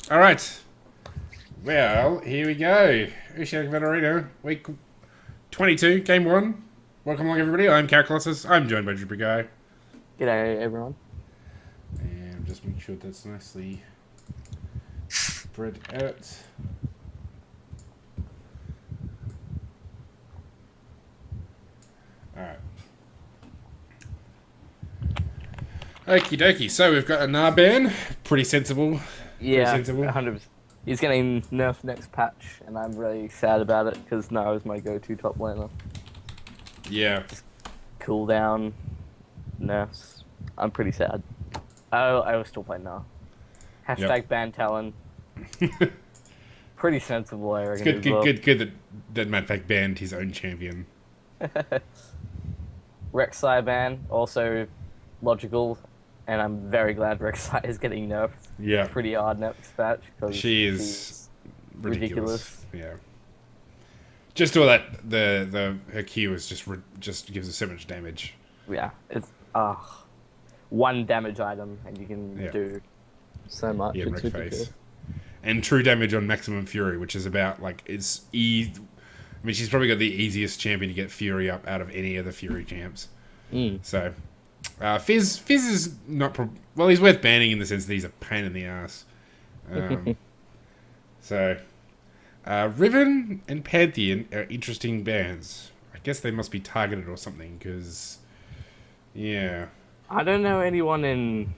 All right. Well, here we go. Oceanic Arena, week 22, game 1. Welcome along, everybody. I'm Colossus. I'm joined by Dripper Guy. G'day, everyone. And just make sure that's nicely spread out. All right. Okie dokie. So we've got a Narban. Pretty sensible. Yeah, Pretty sensible. 100%. He's getting nerfed next patch, and I'm really sad about it because Nara is my go-to top laner. Yeah. Cooldown, nerfs. I'm pretty sad. I will still play Nara. Hashtag ban Talon. Pretty sensible, I reckon. It's good that Matt Pack banned his own champion. Rek'Sai ban, also logical, and I'm very glad Rek'Sai is getting nerfed. Yeah. Pretty hard next patch because She is ridiculous. Yeah. Just all that her Q is just gives her so much damage. Yeah, it's one damage item and you can do so much. Yeah, it's wreck face. And true damage on maximum fury, which is about like I mean, she's probably got the easiest champion to get fury up out of any of the fury champs. So, Fizz is not well. He's worth banning in the sense that he's a pain in the ass. So, Riven and Pantheon are interesting bans. I guess they must be targeted or something because, yeah. I don't know anyone in.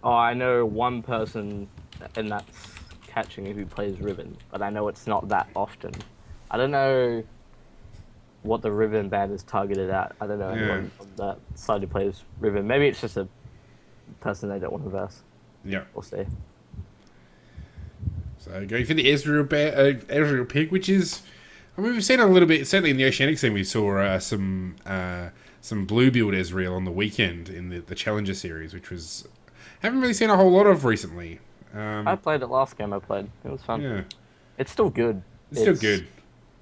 Oh, I know one person, and that's catching who plays Riven, but I know it's not that often. I don't know what the Riven ban is targeted at. I don't know anyone on that side who plays Riven. Maybe it's just a person they don't want to verse. Yeah. We'll see. So going for the Ezreal pick, which is, I mean, we've seen a little bit. Certainly in the Oceanic scene, we saw some blue build Ezreal on the weekend in the Challenger series, which was haven't really seen a whole lot of recently. I played it last game. I played. It was fun. Yeah, it's still good. It's still good.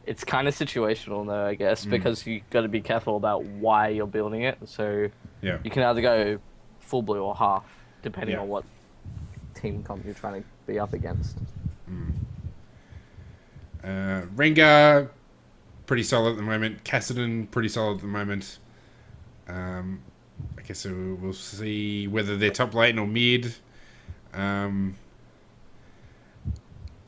It's kind of situational though, I guess, because you got to be careful about why you're building it. So you can either go full blue or half, depending on what team comp you're trying to be up against. Rengar, pretty solid at the moment. Kassadin, pretty solid at the moment. I guess we'll see whether they're top lane or mid.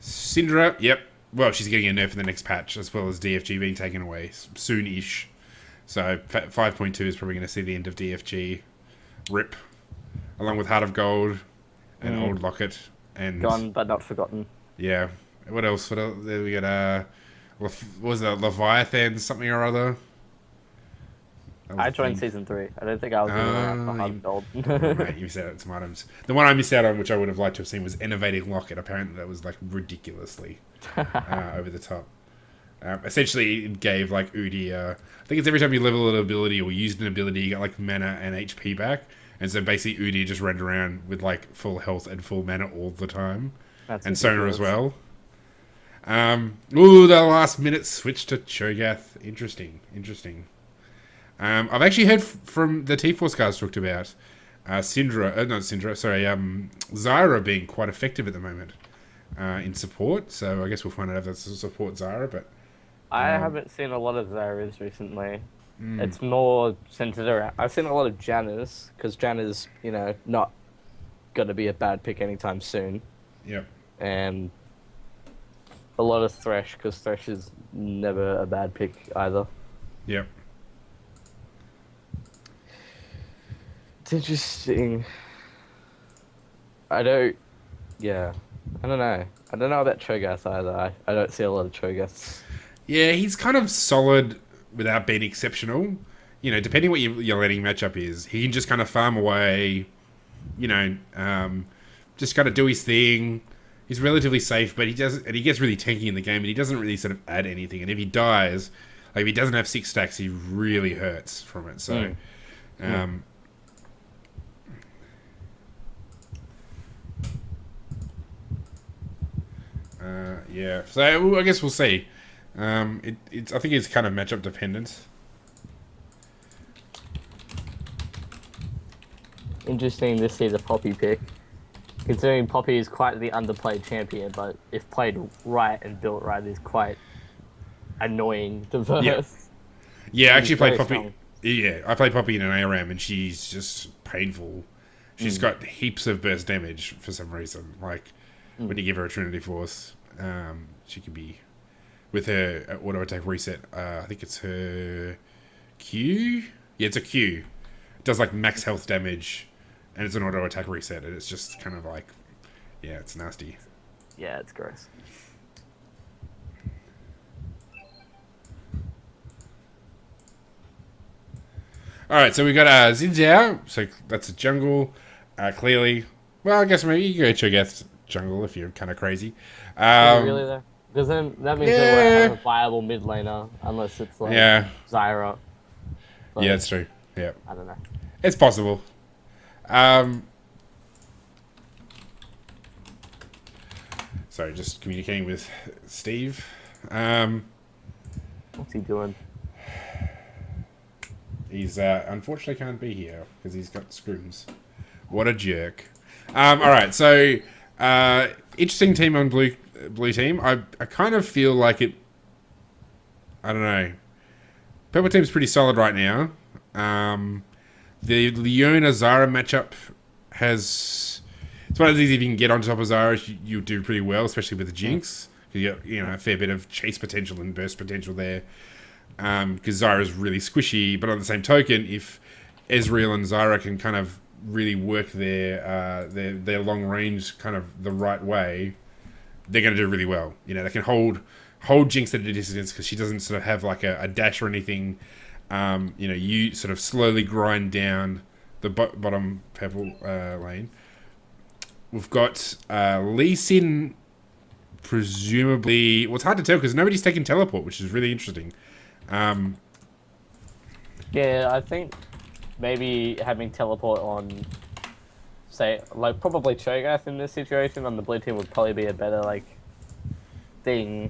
Syndra, yep. Well, she's getting a nerf in the next patch, as well as DFG being taken away soon-ish. So 5.2 is probably going to see the end of DFG. RIP. Along with Heart of Gold and Old Locket. And Gone but not forgotten. Yeah. What else? There we got, what was that, Leviathan something or other? I joined Season 3. I don't think I was around for Heart of Gold. Mate, you missed out on some items. The one I missed out on, which I would have liked to have seen, was Innovating Locket. Apparently that was like ridiculously over the top. Essentially, it gave like Udi, I think it's every time you level an ability or used an ability, you get like mana and HP back. And so basically Udi just ran around with like full health and full mana all the time. And Sona as well. The last minute switch to Cho'Gath. Interesting. I've actually heard from the T-Force guys talked about Zyra being quite effective at the moment in support. So I guess we'll find out if that's a support Zyra. But I haven't seen a lot of Zyras recently. It's more centered around. I've seen a lot of Janna's because Janna's, not going to be a bad pick anytime soon. Yep. And a lot of Thresh because Thresh is never a bad pick either. Yep. It's interesting. I don't know. I don't know about Cho'Gath either. I don't see a lot of Cho'Gaths. Yeah, he's kind of solid without being exceptional. Depending what your letting matchup is, he can just kind of farm away, just kind of do his thing. He's relatively safe, but he gets really tanky in the game, and he doesn't really sort of add anything. And if he dies, like if he doesn't have 6 stacks, he really hurts from it. So, yeah. So I guess we'll see. I think it's kind of matchup dependent. Interesting to see the Poppy pick. Considering Poppy is quite the underplayed champion, but if played right and built right, is quite annoying to Yeah. verse. Yeah, I He's actually played very Poppy. strong. Yeah, I played Poppy in an ARAM, and she's just painful. She's Mm. got heaps of burst damage for some reason. Like when you give her a Trinity Force, she can be with her auto attack reset. I think it's her Q. Yeah, it's a Q. It does like max health damage, and it's an auto attack reset, and it's just kind of like, yeah, it's nasty. Yeah, it's gross. All right, so we got Xin Zhao. So that's a jungle. Clearly, well, I guess maybe you go Cho'Gath jungle if you're kind of crazy. Is it really Um, though? Because then that means they won't have yeah, a viable mid laner unless it's like yeah, Zyra. So, yeah, it's true. Yeah, I don't know. it's possible. Um, sorry, just communicating with Steve. What's he doing? He's unfortunately can't be here because he's got screws. What a jerk. All right, so interesting team on blue team. I kind of feel like it. I don't know. Purple team's pretty solid right now. The Leona Zara matchup has. It's one of the things if you can get on top of Zara, you do pretty well, especially with the Jinx. You got a fair bit of chase potential and burst potential there. Because Zara is really squishy, but on the same token, if Ezreal and Zara can kind of really work their long range kind of the right way, they're going to do really well. They can hold Jinx at a distance because she doesn't sort of have like a dash or anything. You sort of slowly grind down the bottom purple lane. We've got Lee Sin, presumably. Well, it's hard to tell because nobody's taken teleport, which is really interesting. Yeah, I think maybe having teleport on, say, like probably Cho'Gath in this situation on the blue team would probably be a better like thing.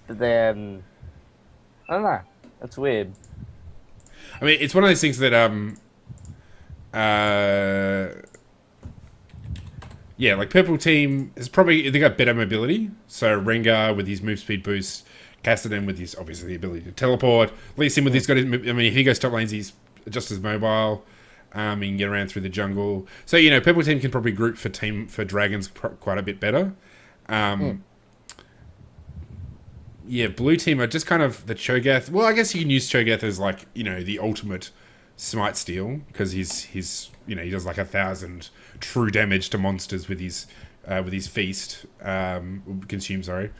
But then I don't know. That's weird. I mean, it's one of those things that yeah, like purple team is probably they got better mobility. So Rengar with his move speed boost, Cassidy with his obviously the ability to teleport. Lee Sin with his got his, I mean, if he goes top lanes, he's just as mobile. He can get around through the jungle. So purple team can probably group for dragons quite a bit better. Yeah, blue team are just kind of the Cho'Gath. Well, I guess you can use Cho'Gath as like the ultimate smite steal because he's he does like 1,000 true damage to monsters with his feast consume. Sorry.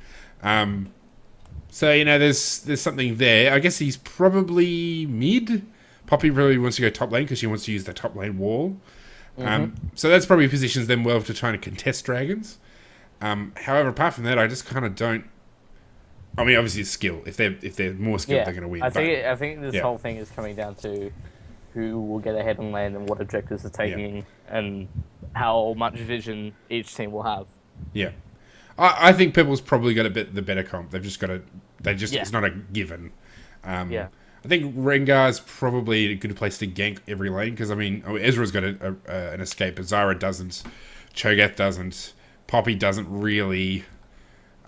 So there's something there. I guess he's probably mid. Poppy really wants to go top lane because she wants to use the top lane wall. So that's probably positions them well to trying to contest dragons. However, apart from that, I just kind of don't. I mean, obviously, it's skill. If they're more skilled, they're going to win. I think this whole thing is coming down to who will get ahead on lane and what objectives are taking and how much vision each team will have. Yeah, I think Purple's probably got the better comp. They've just got to. It's not a given. I think Rengar's probably a good place to gank every lane because Ezra's got an escape, but Zyra doesn't. Cho'Gath doesn't. Poppy doesn't really.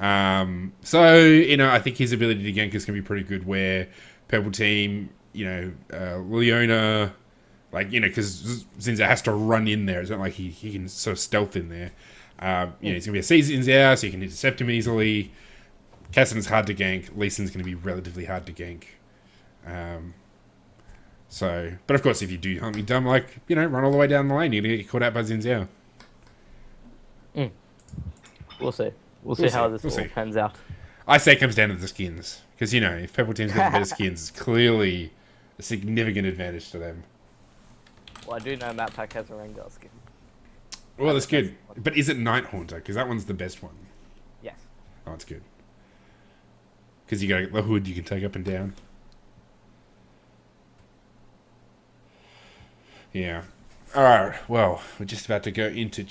I think his ability to gank is going to be pretty good. Where purple team, Leona, because Zinza has to run in there. It's not like he can sort of stealth in there. He's going to be a season's out, so you can intercept him easily. Cassidon's hard to gank. Lee Sin's going to be relatively hard to gank. But of course, if you do something dumb like run all the way down the lane, you're going to get caught out by Xin Zhao. We'll see. We'll see how this all pans out. I say it comes down to the skins. Because, if Purple Team's got better skins, it's clearly a significant advantage to them. Well, I do know Matt Pack has a Rengar skin. Well, that's good. But is it Night Haunter? Because that one's the best one. Yes. Oh, it's good. Because you got the hood you can take up and down. Yeah. Alright, well, we're just about to go into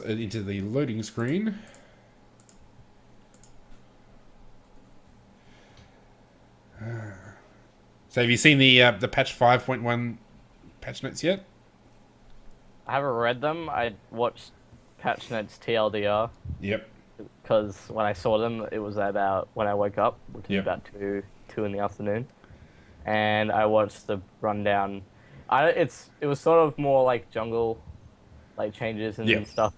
into the loading screen. So have you seen the patch 5.1 patch notes yet? I haven't read them. I watched patch notes TLDR Yep. because when I saw them, it was about when I woke up, which was Yep. about two in the afternoon, and I watched the rundown. It was sort of more like jungle, like changes and Yep. stuff,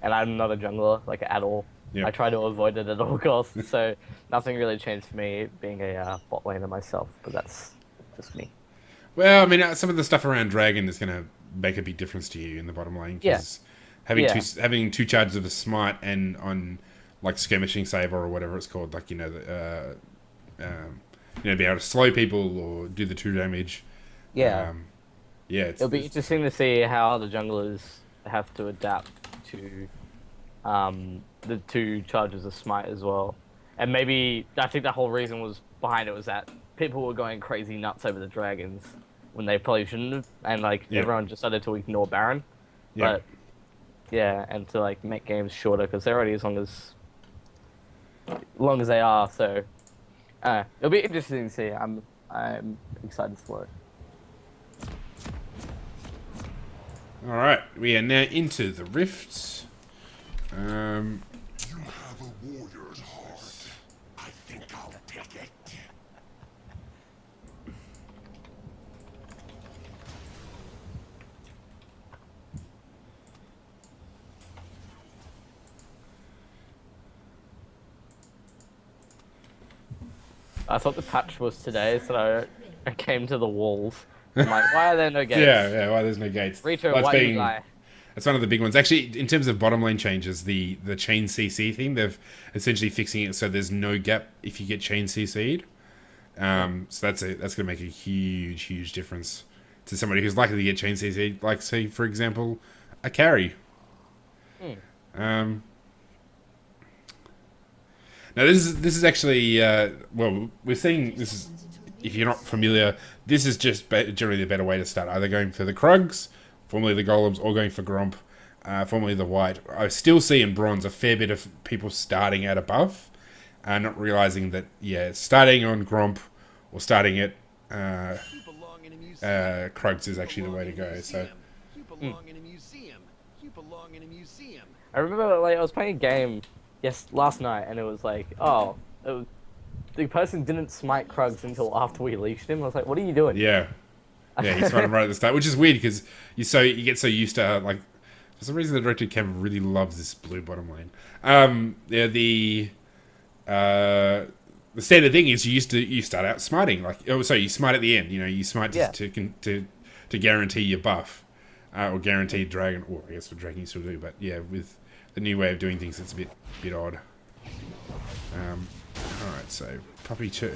and I'm not a jungler like at all. Yep. I try to avoid it at all costs, so nothing really changed for me being a bot laner myself. But that's just me. Well, I mean, some of the stuff around Dragon is going to make a big difference to you in the bottom lane because having two charges of a smite and on like skirmishing saber or whatever it's called, like be able to slow people or do the 2 damage. Yeah. It'll be it's interesting to see how the junglers have to adapt to the 2 charges of smite as well. And maybe I think the whole reason was behind it was that people were going crazy nuts over the dragons when they probably shouldn't have, and everyone just started to ignore Baron. But and to like make games shorter because they're already as long as they are. So it'll be interesting to see. I'm excited for it. all right. We are now into the rifts. You have a warrior's heart. I think I'll take it. I thought the patch was today, so I came to the walls. I'm like, why are there no gates? Yeah. Why there's no gates? Rito, Well, why you lie? That's one of the big ones. Actually, in terms of bottom lane changes, the chain CC thing, they've essentially fixing it so there's no gap if you get chain CC'd. So that's going to make a huge difference to somebody who's likely to get chain CC'd, like, say, for example, a carry. Now, this is actually, we're seeing, this is, if you're not familiar, this is just generally the better way to start. Either going for the Krugs, formerly the Golems, or going for Gromp, formerly the White. I still see in Bronze a fair bit of people starting at a buff, not realizing that, starting on Gromp or starting at Krugs is actually the way to go. So, You belong in a museum. You belong in a museum. I remember I was playing a game last night, and it was like, the person didn't smite Krugs until after we leashed him. I was like, what are you doing? yeah, he spun him right at the start, which is weird because you get so used to, like, for some reason the directed cam really loves this blue bottom lane. The standard thing is you start out smiting, like, you smite at the end. You smite to guarantee your buff, or guarantee dragon. Or I guess for dragon you still do, but with the new way of doing things, it's a bit odd. All right, so Poppy 2.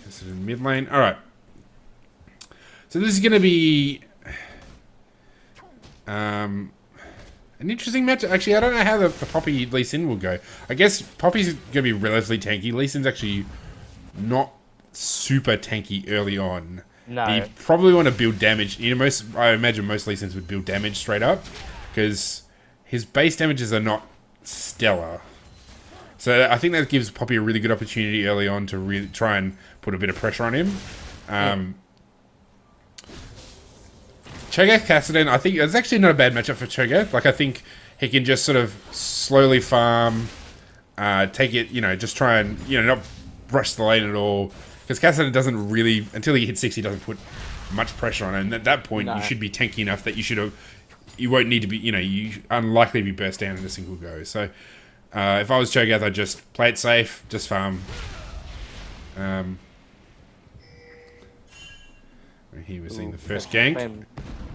This is in mid lane. All right. So this is going to be an interesting match. Actually, I don't know how the Poppy Lee Sin will go. I guess Poppy's going to be relatively tanky. Lee Sin's actually not super tanky early on. No. You probably want to build damage. I imagine most Lee Sins would build damage straight up because his base damages are not stellar. So I think that gives Poppy a really good opportunity early on to really try and put a bit of pressure on him. Cho'Gath Kassadin, I think it's actually not a bad matchup for Cho'Gath. Like, I think he can just sort of slowly farm, take it, just try and, not rush the lane at all. Because Kassadin doesn't really, until he hits 60, doesn't put much pressure on him. And at that point, you should be tanky enough that you won't need to be, you unlikely to be burst down in a single go. So, if I was Cho'Gath, I'd just play it safe, just farm. Here we're seeing the first gank.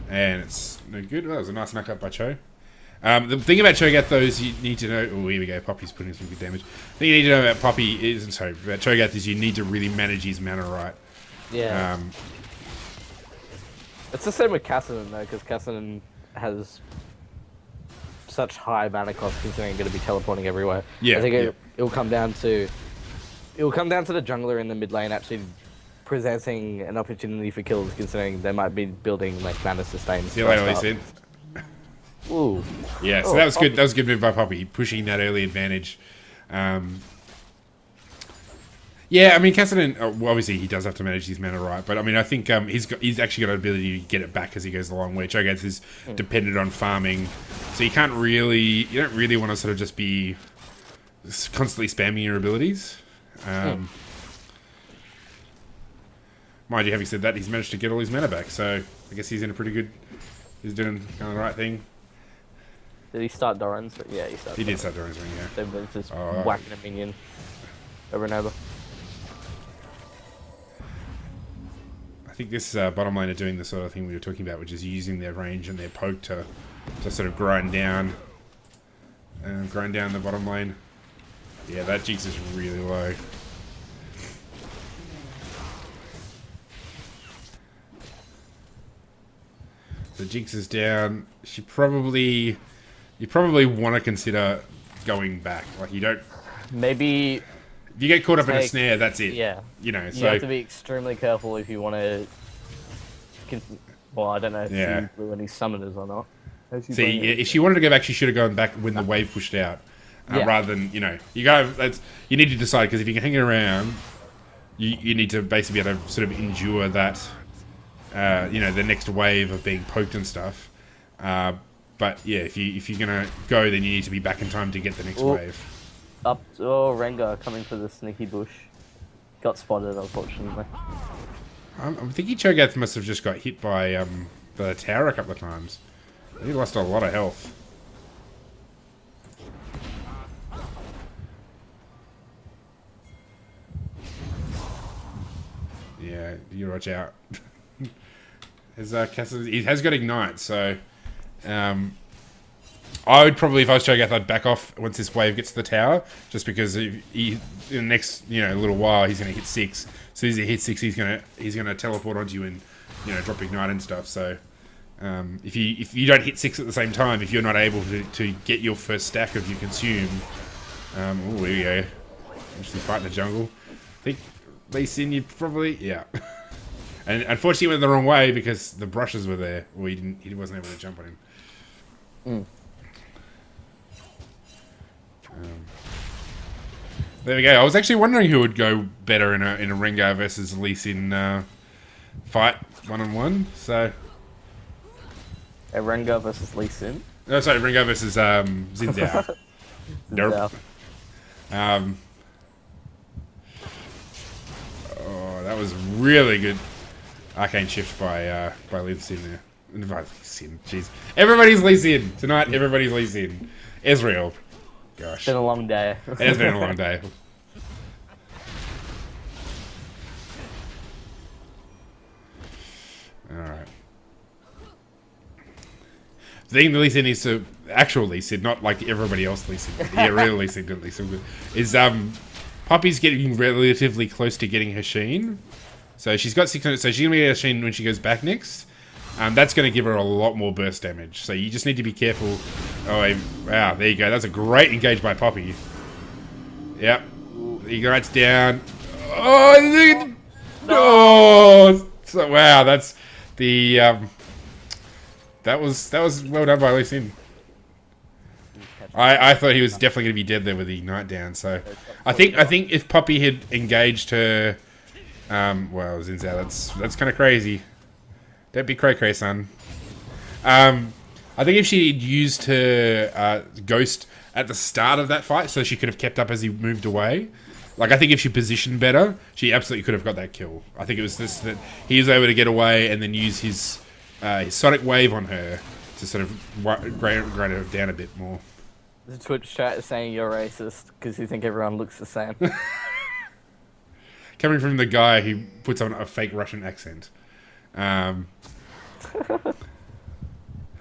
And it's no good. That was a nice knock up by Cho. The thing about Cho'Gath, though, is you need to know... Oh, here we go. Poppy's putting some good damage. The thing you need to know about about Cho'Gath is you need to really manage his mana right. Yeah. It's the same with Kassadin, though, because Kassadin has such high mana cost considering going to be teleporting everywhere. Yeah. I think it'll come down to... It'll come down to the jungler in the mid lane actually presenting an opportunity for kills, considering they might be building like mana sustain. See you later, Lee Sin. Ooh. Yeah, so that was good. That was a good move by Poppy, pushing that early advantage. Yeah, I mean, Cassidy, well, obviously he does have to manage his mana right, but I mean, I think he's actually got an ability to get it back as he goes along, where Cho'Gath is dependent on farming, so you don't really want to sort of just be constantly spamming your abilities. Mind you, having said that, he's managed to get all his mana back, so I guess he's in a pretty good. He's doing kind of the right thing. Did he start Doran's? Yeah, he started. He did start Doran's ring, yeah. So it's just whacking a minion over and over. I think this bottom lane are doing the sort of thing we were talking about, which is using their range and their poke to sort of grind down the bottom lane. Yeah, that Jinx is really low. The Jinx is down. You probably want to consider going back. Like, you don't. Maybe. If you get caught up in a snare, that's it. Yeah. You know, you have to be extremely careful if you want to. Well, I don't know if you blew any summoners or not. See, if she wanted to go back, she should have gone back when the wave pushed out, rather than you need to decide, because if you can hang around, you need to basically be able to sort of endure that, the next wave of being poked and stuff. But yeah, if you're gonna go, then you need to be back in time to get the next wave. Rengar coming for the sneaky bush. Got spotted, unfortunately. I'm thinking Cho'Gath must have just got hit by the tower a couple of times. He lost a lot of health. Yeah, you watch out. He has got Ignite, so I would probably, if I was Cho'Gath, I'd back off once this wave gets to the tower, just because in the next little while he's going to hit 6. As soon as he hits 6, he's going to teleport onto you and drop Ignite and stuff. So if you don't hit 6 at the same time, if you're not able to get your first stack of your consume, here we go. Actually fight in the jungle. I think Lee Sin, you'd probably and unfortunately he went the wrong way because the brushes were there. Well, he wasn't able to jump on him. There we go. I was actually wondering who would go better in a Rengar versus Lee Sin fight 1-on-1. So a Rengar versus Lee Sin. No, sorry, Rengar versus Xin Zhao. Nope. That was really good. Arcane shift by Lee Sin there. Lee Sin, jeez. Everybody's Lee Sin tonight. Everybody's Lee Sin. Ezreal. Gosh. It's been a long day. It has been a long day. Alright. The thing that Lee Sin needs to... Actual Lee Sin, not like everybody else Lee Sin. Yeah, real Lee Sin, not Lee Sin. Is, Poppy's getting relatively close to getting her Sheen. So she's got 600... So she's going to get her Sheen when she goes back next. That's going to give her a lot more burst damage. So you just need to be careful. Oh, wow, there you go. That's a great engage by Poppy. Yep. Ignite's down. Oh, so, wow, that's the... That was well done by Lee Sin. I thought he was definitely going to be dead there with the Ignite down. So I think if Poppy had engaged her... well, Xin Zhao, that's kind of crazy. Don't be cray-cray, son. I think if she'd used her Ghost at the start of that fight, so she could have kept up as he moved away. Like, I think if she positioned better, she absolutely could have got that kill. I think it was this, that he was able to get away and then use his Sonic Wave on her to sort of grind her down a bit more. The Twitch chat is saying you're racist because you think everyone looks the same. Coming from the guy who puts on a fake Russian accent.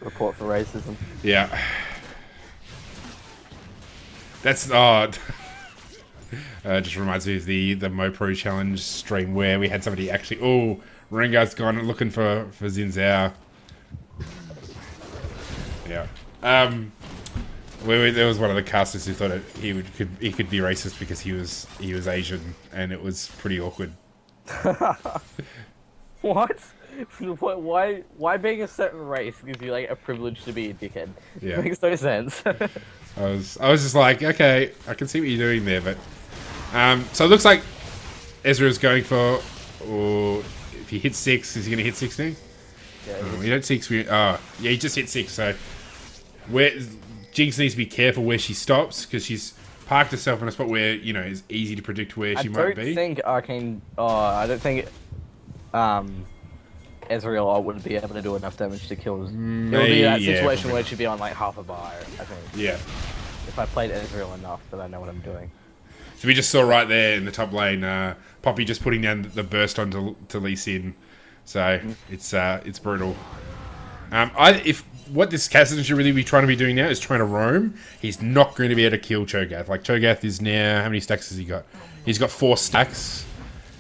Report for racism. Yeah. That's just reminds me of the MoPro challenge stream where we had somebody actually Rengar's gone looking for Xin Zhao. Yeah. There was one of the casters who thought he could be racist because he was Asian, and it was pretty awkward. What? Why being a certain race gives you like a privilege to be a dickhead? Yeah. It makes no sense. I was just like, okay, I can see what you're doing there, but so it looks like Ezra's going for, or if he hits 6, is he going to hit 16? Yeah, We don't 6. Yeah, he just hit 6. So where Jinx needs to be careful where she stops because she's parked herself in a spot where it's easy to predict where she might be. I don't think Ezreal wouldn't be able to do enough damage to kill. It would be that situation where she'd be on like half a bar, I think. Yeah. If I played Ezreal enough that I know what I'm doing. So we just saw right there in the top lane, Poppy just putting down the burst onto Lee Sin. So it's brutal. If what this Cassidy should really be trying to be doing now is trying to roam, he's not going to be able to kill Cho'Gath. Like Cho'Gath is now, how many stacks has he got? He's got 4 stacks.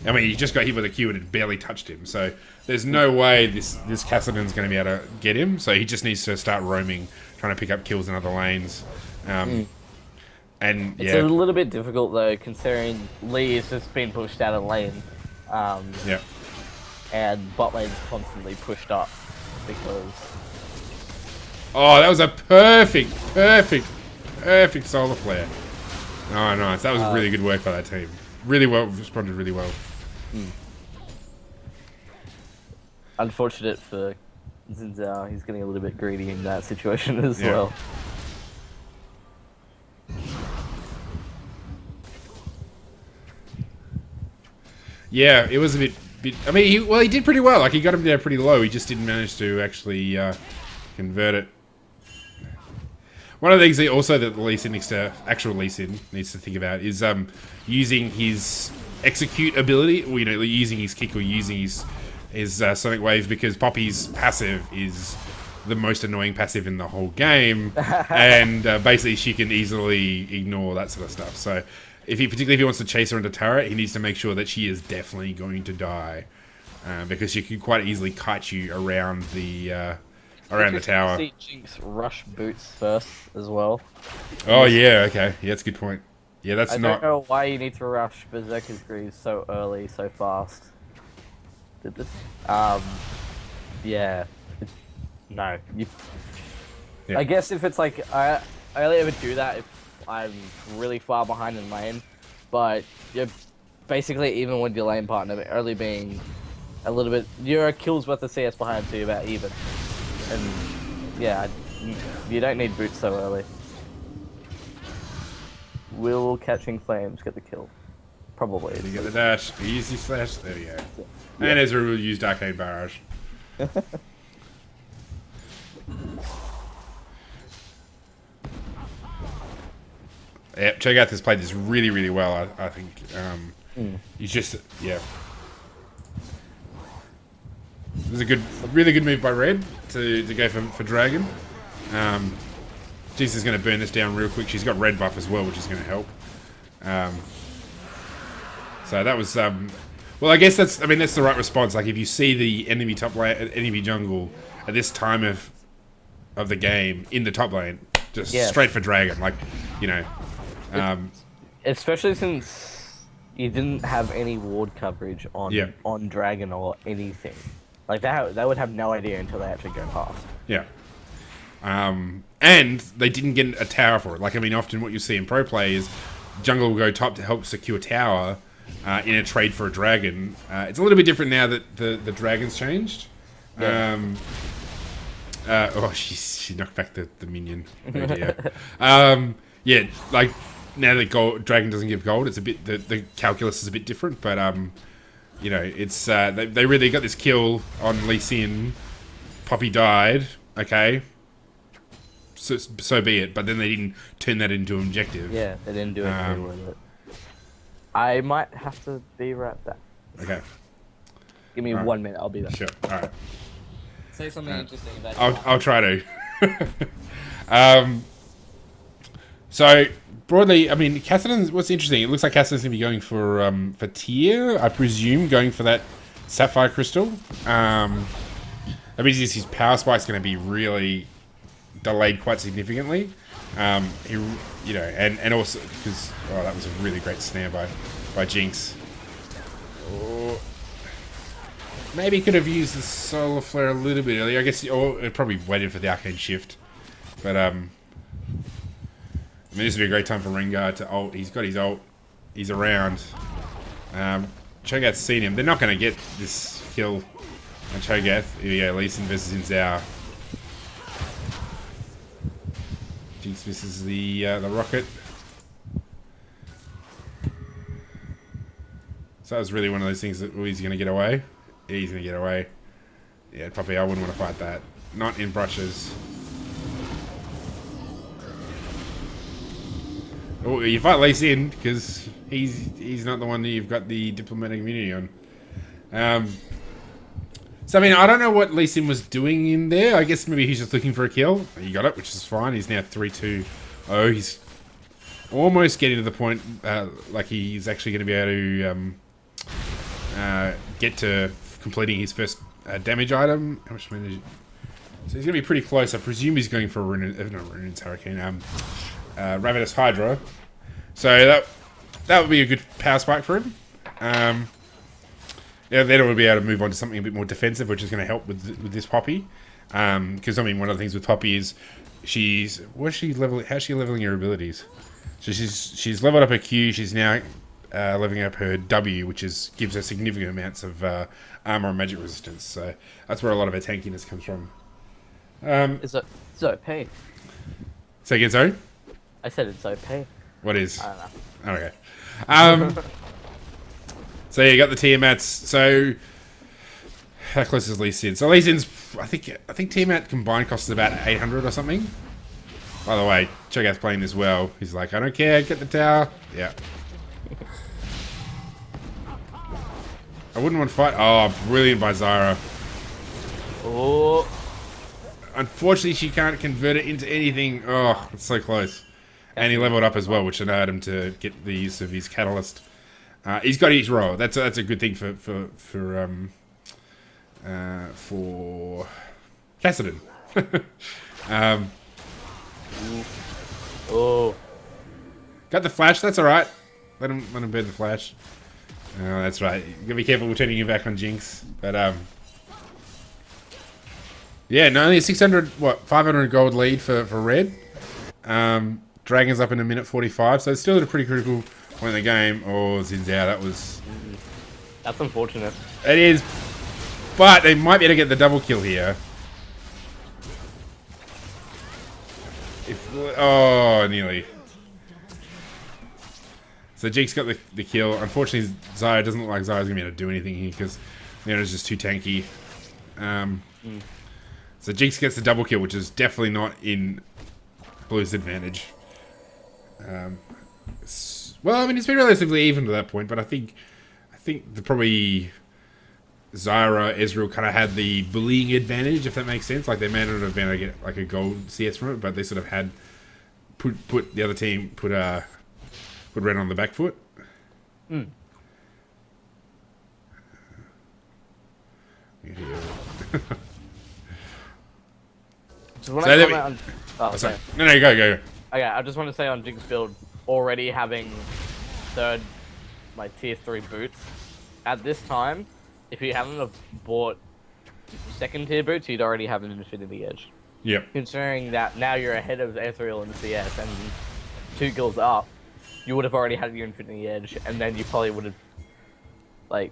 I mean, he just got hit with a Q and it barely touched him. So there's no way this Cassidy's going to be able to get him. So he just needs to start roaming, trying to pick up kills in other lanes. And it's a little bit difficult though, considering Lee has just been pushed out of lane. And bot lane's constantly pushed up because. Oh, that was a perfect solar flare. Oh, nice. That was really good work by that team. Really well, responded really well. Unfortunate for Xin Zhao, he's getting a little bit greedy in that situation as well. Yeah, it was a bit. I mean, he did pretty well. Like he got him there pretty low. He just didn't manage to actually convert it. One of the things that Lee Sin actual Lee Sin needs to think about is using his execute ability, or using his kick or using his Sonic Wave, because Poppy's passive is the most annoying passive in the whole game, and basically she can easily ignore that sort of stuff. So particularly if he wants to chase her into turret, he needs to make sure that she is definitely going to die, because she can quite easily kite you around the tower. See Jinx rush boots first as well. Oh yeah, okay, yeah, that's a good point. Yeah, that's I not. don't know why you need to rush Berserker's Greaves so early, so fast. Did this? Yeah. No. Yeah. I guess if it's like I only ever do that if I'm really far behind in lane, but you're basically even with your lane partner only being a little bit. You're a kills worth of CS behind, so you're about even. And yeah, you don't need boots so early. Will Catching Flames get the kill? Probably. You get the dash, the easy slash. There we go. Yeah. And Ezra will use Arcane Barrage. Yeah, Cho'Gath has played this really, really well. I think he's just It was a really good move by Red to go for Dragon. Jinx is going to burn this down real quick. She's got red buff as well, which is going to help. So that was well, I guess that's the right response. Like if you see the enemy top lane, enemy jungle at this time of the game in the top lane, just straight for Dragon. Like especially since you didn't have any ward coverage on Dragon or anything. Like they would have no idea until they actually go past. Yeah. And they didn't get a tower for it. Like, often what you see in pro play is jungle will go top to help secure tower in a trade for a dragon. It's a little bit different now that the dragon's changed. Yeah. She knocked back the minion. Oh dear. Yeah, like now that dragon doesn't give gold, it's a bit the calculus is a bit different. But it's they really got this kill on Lee Sin. Poppy died. Okay. So be it, but then they didn't turn that into an objective. Yeah, they didn't do anything with it. I might have to be right back. Okay. Give me 1 minute, I'll be there. Sure, alright. Say something interesting about I'll try to. So, broadly, Cassidy's, what's interesting, it looks like Cassidy's going to be going for tier, I presume, going for that Sapphire Crystal. That means his power spike's going to be really delayed quite significantly. And also because that was a really great snare by Jinx. Maybe he could have used the solar flare a little bit earlier. I guess, or it probably waited for the arcane shift. But this would be a great time for Rengar to ult. He's got his ult. He's around. Cho'Gath's seen him. They're not going to get this kill on Cho'Gath. Here we go, Lee Sin versus Inzao. Jinx misses the rocket. So that was really one of those things that he's going to get away. Yeah, he's going to get away. Yeah, Poppy, I wouldn't want to fight that. Not in brushes. Oh, you fight Lee Sin because he's not the one that you've got the diplomatic immunity on. So I mean, I don't know what Lee Sin was doing in there. I guess maybe he's just looking for a kill. He got it, which is fine. He's now 3-2. Oh, he's almost getting to the point like he's actually going to be able to get to completing his first damage item. How much damage? So he's going to be pretty close. I presume he's going for a Ruin's Hurricane. Ravenous Hydra. So that would be a good power spike for him. Yeah, then we'll be able to move on to something a bit more defensive, which is going to help with this Poppy. Because I mean, one of the things with Poppy is how's she leveling her abilities? So she's leveled up her Q. She's now leveling up her W, which gives her significant amounts of armor and magic resistance. So that's where a lot of her tankiness comes from. It's OP. Say again, sorry? I said it's OP. What is? I don't know. Okay. So you got the Tiamats. So how close is Lee Sin? So Lee Sin's, I think Tiamat combined cost is about 800 or something. By the way, Cho'Gath's playing this well. He's like, I don't care, get the tower. Yeah. I wouldn't want to fight. Oh, brilliant by Zyra. Oh. Unfortunately, she can't convert it into anything. Oh, it's so close. And he leveled up as well, which allowed him to get the use of his catalyst. He's got his role. That's a good thing for Kassadin. Oh. Got the flash. That's all right. Let him burn the flash. Oh, that's right. You gotta be careful with turning your back on Jinx. But yeah, no, only 500 gold lead for red. Dragon's up in a minute 45, so it's still at a pretty critical point in the game. Oh, Zin's out. That's unfortunate. It is, but they might be able to get the double kill here. Nearly. So Jinx got the kill. Unfortunately, Zyra doesn't look like Zyra's gonna be able to do anything here because Leona's just too tanky. So Jinx gets the double kill, which is definitely not in Blue's advantage. Well, I mean, it's been relatively even to that point, but I think probably Zyra, Ezreal kind of had the bullying advantage, if that makes sense. Like, they may not have been able to get like a gold CS from it, but they sort of had put the other team put Red on the back foot. Mm. So when I comment on... sorry. No, go. Okay, I just want to say on Jinx build, already having third, like, tier 3 boots, at this time, if you hadn't have bought second tier boots, you'd already have an Infinity Edge. Yep. Considering that now you're ahead of Ezreal in CS and 2 kills up, you would have already had your Infinity Edge, and then you probably would have, like...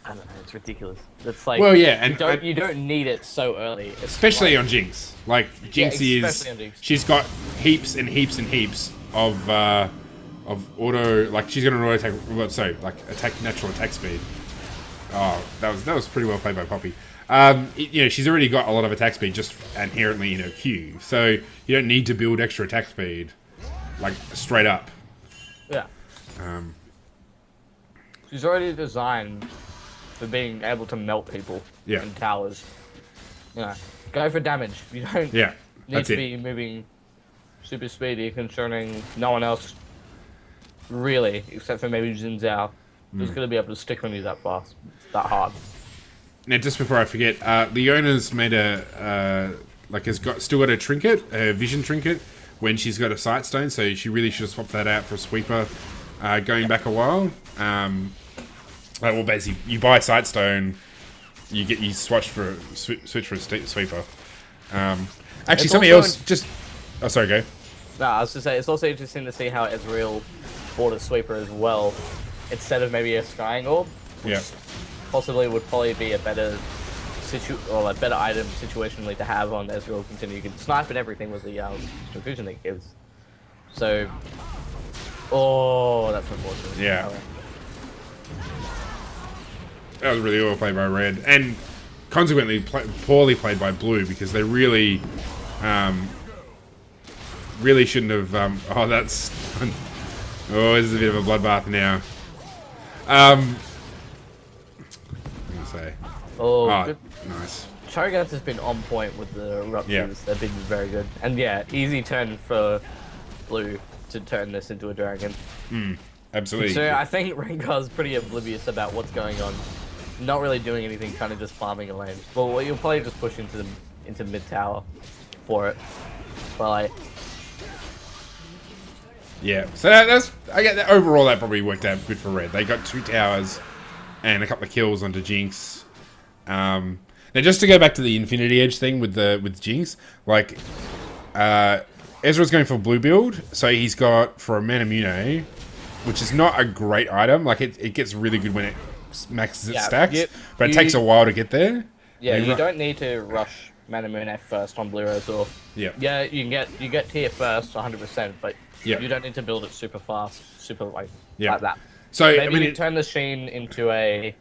I don't know, it's ridiculous. It's like, well, yeah, and you don't need it so early. Especially on Jinx. Like, Jinx is... on Jinx. She's got heaps and heaps and heaps of auto... Like, she's got an auto attack... Well, sorry, like, natural attack speed. Oh, that was pretty well played by Poppy. She's already got a lot of attack speed just inherently in her Q. So, you don't need to build extra attack speed. Like, straight up. Yeah. She's already designed for being able to melt people in towers. Go for damage. You don't need to be moving super speedy, concerning no one else, really, except for maybe Jin Zhao, who's going to be able to stick on you that fast, that hard. Now, just before I forget, Leona's made still got a trinket, a vision trinket, when she's got a sight stone, so she really should have swapped that out for a sweeper going back a while. Well, basically, you buy a sight stone, you switch for a sweeper. Actually, it's something else. Oh, sorry, go. No, I was to say it's also interesting to see how Ezreal bought a sweeper as well, instead of maybe a Scrying Orb, which Yeah. possibly would probably be a better a better item situationally to have on Ezreal. Continue, you can snipe and everything with the vision that it gives. So, oh, that's unfortunate. Yeah. Oh, That was really well played by Red, and consequently poorly played by Blue, because they really, really shouldn't have. Oh, that's. Oh, this is a bit of a bloodbath now. What do you say? oh, good. Nice. Cho'Gath has been on point with the ruptures. Yeah. They've been very good, and yeah, easy turn for Blue to turn this into a dragon. Absolutely. So I think Rengar's pretty oblivious about what's going on. Not really doing anything, kind of just farming a lane. Well, you'll probably just push into mid tower for it. But like, Yeah. So that's. I get that. Overall, that probably worked out good for Red. They got 2 towers and a couple of kills onto Jinx. Now, just to go back to the Infinity Edge thing with Jinx, like, Ezra's going for blue build, so he's got for a Manamune, which is not a great item. Like, it gets really good when it maxes its stacks, but it takes a while to get there. Yeah, you don't need to rush Manamune first on Blue Razor. Yeah. Yeah, you get tier first 100%, but Yeah. you don't need to build it super fast, super like Yeah. like that. So Maybe I mean, you turn the Sheen into a.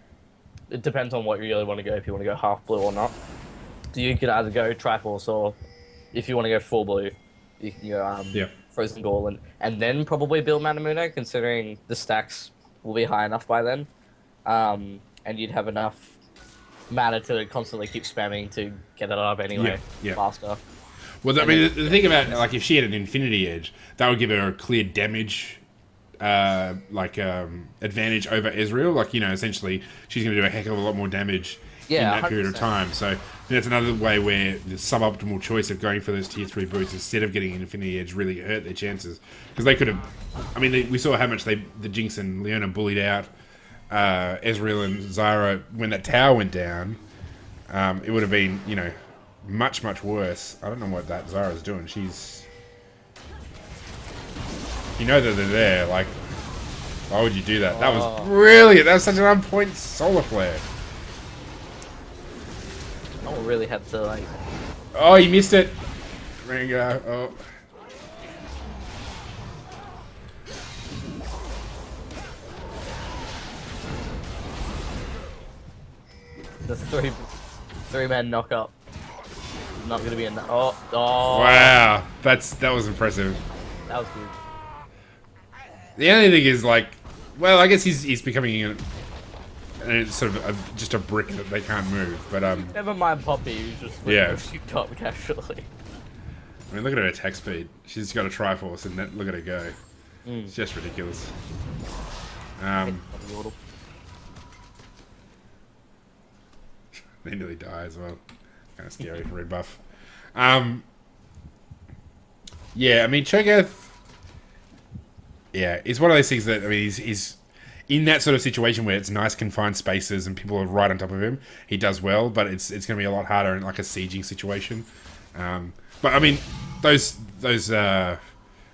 It depends on what you really want to go. If you want to go half blue or not, so you could either go Triforce, or if you want to go full blue, you can go Frozen Gall and then probably build Manamune, considering the stacks will be high enough by then, and you'd have enough mana to constantly keep spamming to get it up anyway faster. Well, I mean, the thing about, like, if she had an Infinity Edge, that would give her a clear damage, advantage over Ezreal. Like, you know, essentially, she's going to do a heck of a lot more damage in that period of 100%. time. So that's another way where the suboptimal choice of going for those tier 3 boots instead of getting an Infinity Edge really hurt their chances. Because they could have... I mean, we saw how much the Jinx and Leona bullied out Ezreal and Zyra when that tower went down. It would have been, you know, much, much worse. I don't know what that Zyra's doing. She's... You know that they're there, like... Why would you do that? That was brilliant! That was such an on-point solar flare. No one really had to like. Oh, you missed it! Rengar, oh. The three-man knock up. Not gonna be enough. Oh. Wow, that was impressive. That was good. The only thing is, like, well, I guess he's becoming sort of just a brick that they can't move. But Never mind Poppy, who's just shoot up casually. I mean, look at her attack speed. She's got a Triforce, and look at her go. It's just ridiculous. They nearly die as well. Kind of scary for red buff. Yeah, I mean, Cho'Gath. Yeah, it's one of those things that, I mean, he's in that sort of situation where it's nice confined spaces and people are right on top of him. He does well, but it's going to be a lot harder in like a sieging situation. But I mean, those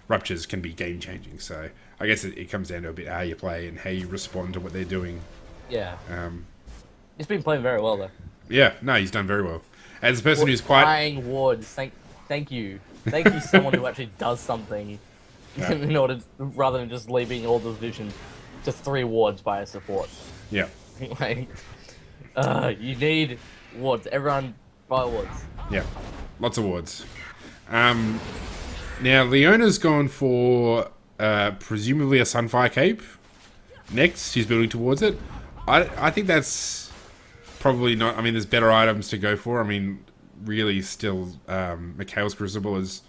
ruptures can be game changing. So I guess it comes down to a bit how you play and how you respond to what they're doing. Yeah. He's been playing very well though. Yeah, no, he's done very well. As a person who's buying wards, thank you, someone who actually does something in order rather than just leaving all the vision to 3 wards by a support. Yeah. Like, you need wards. Everyone buy wards. Yeah, lots of wards. Now Leona's gone for presumably a Sunfire Cape. Next, she's building towards it. I think that's probably not. I mean, there's better items to go for. I mean, really, still, Mikhail's Crucible is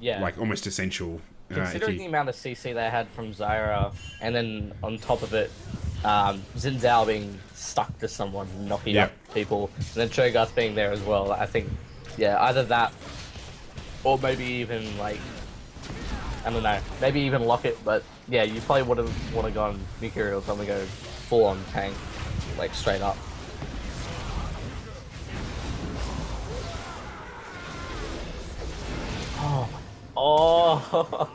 like almost essential. Considering the amount of CC they had from Zyra, and then on top of it, Xin Zhao being stuck to someone, knocking up people, and then Cho'Gath being there as well, I think, either that, or maybe even, like, I don't know, maybe even Locket, but yeah, you probably would have gone Mikiri or something, go full-on tank, like, straight up. Oh!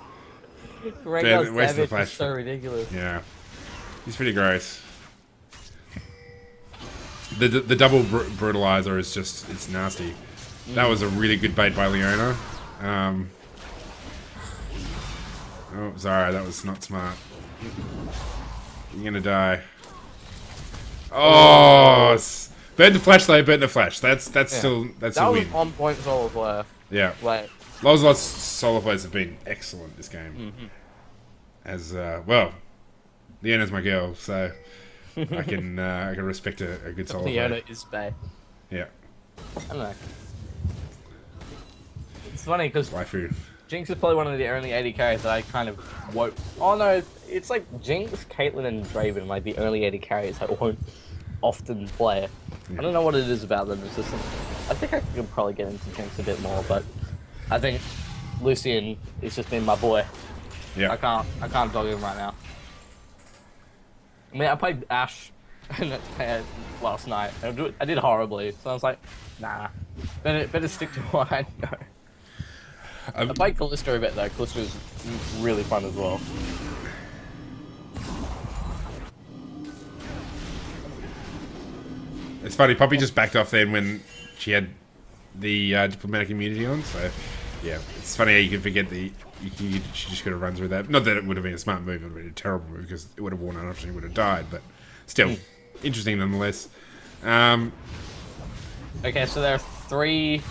Rengar's Where's the damage flash? is so ridiculous. Yeah. He's pretty gross. The double brutalizer is just, it's nasty. That was a really good bait by Leona. Oh, Zara, that was not smart. You're gonna die. Oh, burn the flash though, burn the flash. That's still, that's that a was win. on point solar flare. Yeah. Like, Lots solo players have been excellent this game. As well, Leona's my girl, so I can respect a good solo Leona player. is bae. Yeah. I don't know. It's funny because Waifu. Jinx is probably one of the only AD carries that I kind of won't. Oh no, it's like Jinx, Caitlyn, and Draven, like the only AD carries I won't often play. I don't know what it is about them. It's just, I think I could probably get into Jinx a bit more, but I think Lucian has just been my boy. Yeah. I can't dog him right now. I mean, I played Ashe last night. I did horribly, so I was like, nah, better stick to what I know. I played Callisto a bit though. Callisto's really fun as well. It's funny, Poppy just backed off then when she had the diplomatic immunity on, so yeah, it's funny how you can forget she just could have run through that. Not that it would have been a smart move, it would have been a terrible move because it would have worn out after she would have died, but still, interesting nonetheless. Okay, so there are three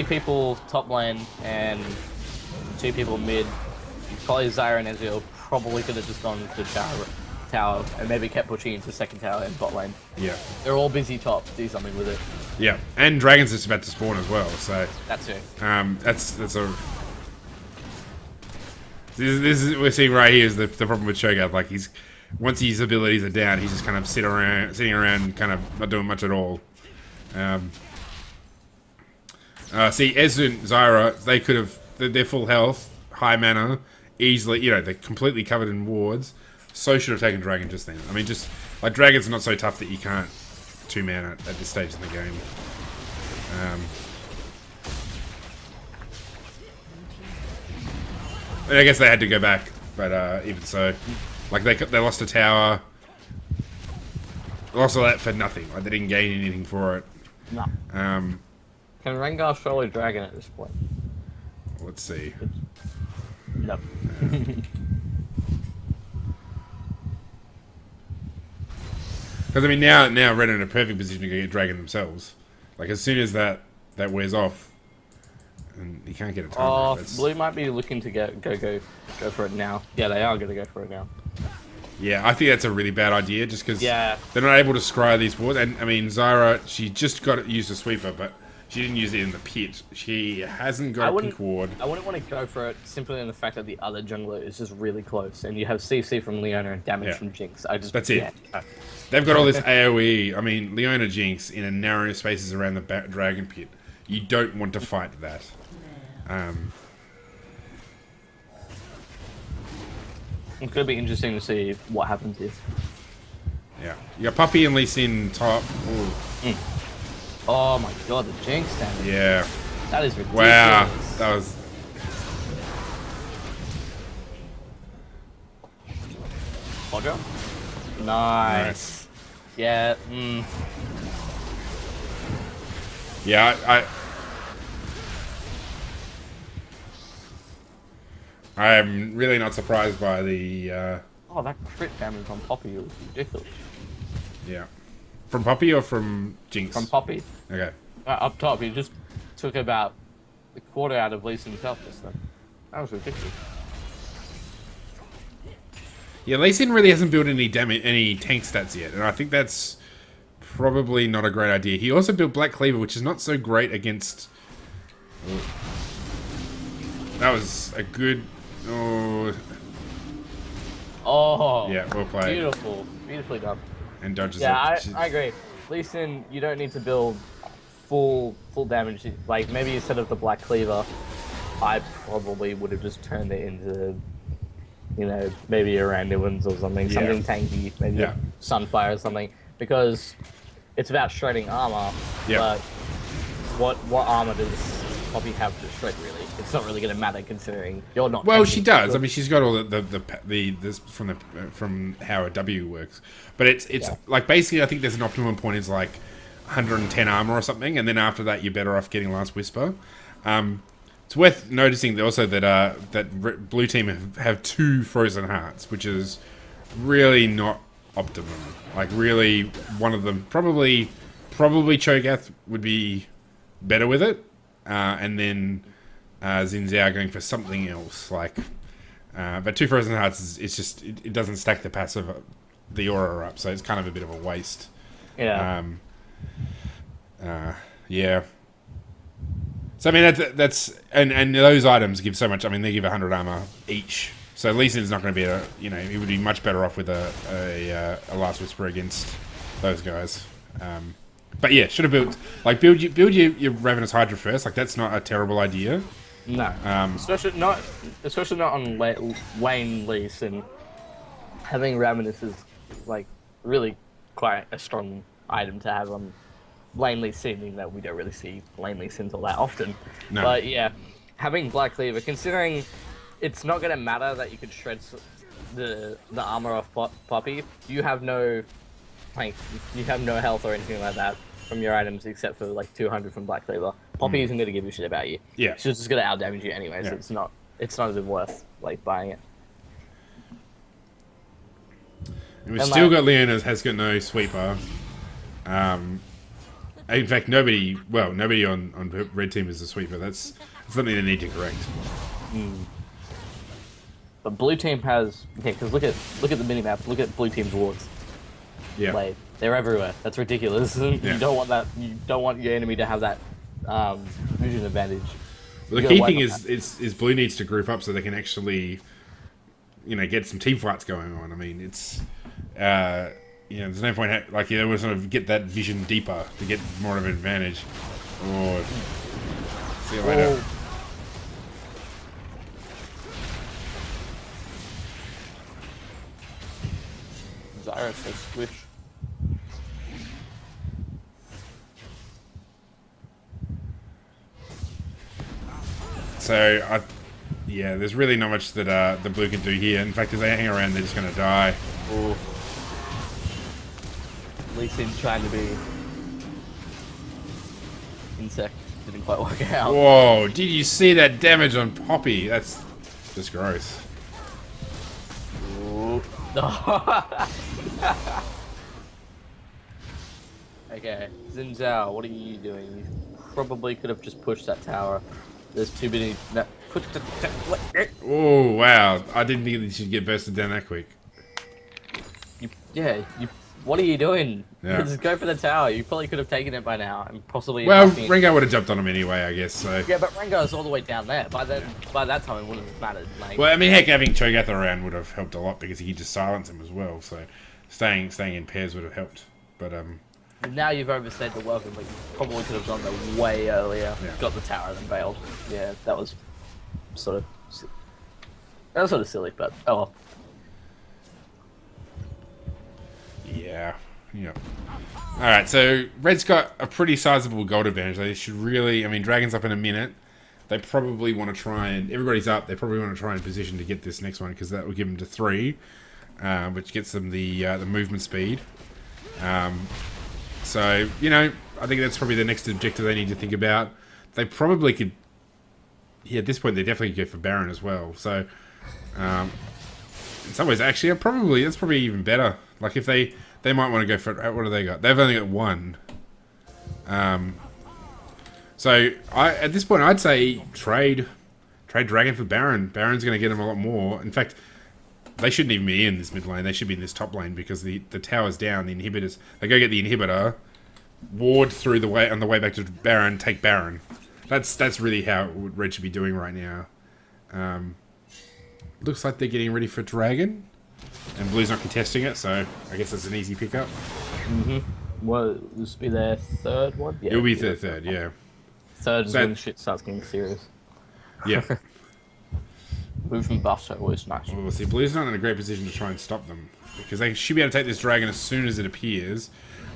people top lane and 2 people mid. Probably Zyra and Ezreal probably could have just gone to the tower and maybe kept pushing into second tower and bot lane. Yeah. They're all busy top. Do something with it. Yeah, and Dragon's just about to spawn as well, so That's it. that's a. This is we're seeing right here is the problem with Shogun. Like once his abilities are down, he's just kind of sitting around, kind of not doing much at all. See, Ezreal and Zyra, they could have they're full health, high mana, easily. You know, they're completely covered in wards. So should have taken Dragon just then. I mean, just like Dragon's not so tough that you can't 2-man at this stage in the game. And I guess they had to go back, but even so, like they lost a tower, lost all that for nothing. Like they didn't gain anything for it. No. Can Rengar surely Dragon at this point? Let's see. No. Because I mean, now Red are in a perfect position to get Dragon themselves. Like as soon as that wears off, and you can't get a time. Oh, Right, Blue might be looking to go for it now. Yeah, they are gonna go for it now. yeah, I think that's a really bad idea, just because Yeah. they're not able to scry these wards. And I mean, Zyra, she just used a sweeper, but she didn't use it in the pit. She hasn't got a pink ward. I wouldn't want to go for it simply in the fact that the other jungler is just really close, and you have CC from Leona and damage Yeah. from Jinx. That's it. They've got all this AoE. I mean, Leona Jinx in a narrow spaces around the dragon pit. You don't want to fight that. It's gonna be interesting to see what happens here. Yeah. You got Puppy and Lee Sin top. Ooh. Oh my god, the Jinx damage. Yeah. That is ridiculous. Wow. That was. Roger. Nice. Nice. Yeah. Yeah, I'm really not surprised by the. Oh, that crit damage on Poppy was ridiculous. Yeah. From Puppy or from Jinx? From Poppy. Okay. Up top, he just took about a quarter out of Lee Sin's health just then. That was ridiculous. Yeah, Lee Sin really hasn't built any tank stats yet, and I think that's probably not a great idea. He also built Black Cleaver, which is not so great against. That was a good. Oh. Yeah, well played. Beautiful. Beautifully done. And dodges Yeah, it. I agree. Lee Sin, you don't need to build full damage. Like, maybe instead of the Black Cleaver, I probably would have just turned it into, you know, maybe a Randuin's or something. Yeah. Something tanky. Maybe Yeah. Sunfire or something. Because it's about shredding armor. Yeah. But what armor does Poppy have to shred? Really, it's not really going to matter considering you're not. Well, she tanking. does. I mean, she's got all the this from how a W works, but it's like basically I think there's an optimum point is like 110 armor or something, and then after that you're better off getting Last Whisper. It's worth noticing also that blue team have 2 frozen hearts, which is really not optimum. Like really, one of them probably Cho'Gath would be better with it, and then Xin Zhao going for something else. Like, but 2 frozen hearts it doesn't stack the passive, the aura up, so it's kind of a bit of a waste. Yeah. Yeah. So I mean that's and those items give so much. I mean they give 100 armor each. So Lee Sin's not going to be he would be much better off with a Last Whisper against those guys. But yeah, should have build your Ravenous Hydra first. Like that's not a terrible idea. No. Especially not on Wayne Lee Sin. Having Ravenous is like really quite a strong item to have on Lane Lee Sin, even though we don't really see Lane Lee Sins all that often. No. But yeah, having Black Cleaver, considering it's not going to matter that you could shred the armor off Poppy, you have no health or anything like that from your items except for like 200 from Black Cleaver. Poppy isn't going to give you shit about you. Yeah. She's just going to out damage you anyway, Yeah. so it's not even worth like buying it. And we've still got Leona has got no sweeper. In fact, nobody on red team is a sweeper. That's something they need to correct. But blue team has because look at the minimap. Look at blue team's wards. Yeah. Like they're everywhere. That's ridiculous. You Yeah. don't want that. You don't want your enemy to have that vision advantage. Well, the key thing is blue needs to group up so they can actually, get some team fights going on. I mean, it's. There's no point. They would sort of get that vision deeper to get more of an advantage. Oh, see you later. Zyra says squish. So, there's really not much that the blue can do here. In fact, if they hang around, they're just going to die. Ooh. Lee Sin trying to be insect didn't quite work out. Whoa, did you see that damage on Poppy? That's just gross. Ooh. Okay, Xin Zhao, what are you doing? You probably could have just pushed that tower. There's too many. No, push the. Oh wow! I didn't think that she'd get bursted down that quick. What are you doing? Yeah. Just go for the tower. You probably could have taken it by now and possibly. Well, Rengar would have jumped on him anyway, I guess. So. Yeah, but Rengar's all the way down there. By that time, it wouldn't have mattered. Like. Well, I mean, heck, having Cho'Gath around would have helped a lot because he could just silence him as well. So, staying in pairs would have helped. But Now you've overstayed the welcome. Like, probably could have done that way earlier. Yeah. Got the tower and then bailed. Yeah, that was sort of silly, but oh well. yeah. All right, so Red's got a pretty sizable gold advantage. They should really. I mean, Dragon's up in a minute. They probably want to try and everybody's up. They probably want to try and position to get this next one because that will give them to 3, which gets them the movement speed. So, I think that's probably the next objective they need to think about. They probably could... Yeah, at this point, they definitely could go for Baron as well. So, in some ways, actually, that's probably even better. Like, if they might want to go for... What do they got? They've only got 1. So, at this point, I'd say trade Dragon for Baron. Baron's going to get them a lot more. In fact... They shouldn't even be in this mid lane. They should be in this top lane because the tower's down. The inhibitors. They go get the inhibitor, ward through on the way back to Baron. Take Baron. That's really how Red should be doing right now. Looks like they're getting ready for Dragon, and Blue's not contesting it. So I guess that's an easy pickup. Well, this will be their third one. Yeah, It'll be their third. Yeah. Third is when shit starts getting serious. Yeah. Movement buffs are always nice. Well, see, Blue's not in a great position to try and stop them because they should be able to take this dragon as soon as it appears.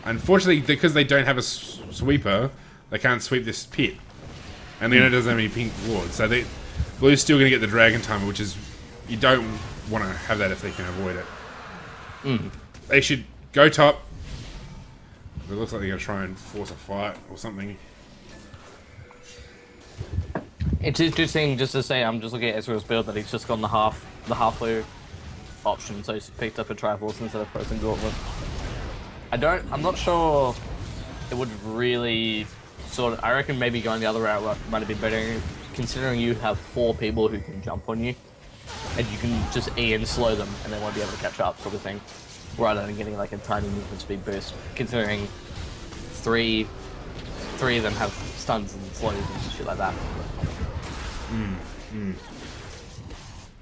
Unfortunately, because they don't have a sweeper, they can't sweep this pit. And Leona doesn't have any pink wards, so blue's still going to get the dragon timer, which is you don't want to have that if they can avoid it. They should go top. It looks like they're going to try and force a fight or something. It's interesting just to say, I'm just looking at Ezreal's build, that he's just gone the halfway option, so he's picked up a Triforce instead of Frozen Gauntlet. I'm not sure it would really I reckon maybe going the other route might have been better, considering you have 4 people who can jump on you, and you can just E and slow them, and they won't be able to catch up, sort of thing, rather than getting like a tiny movement speed boost, considering three of them have stuns and slows and shit like that.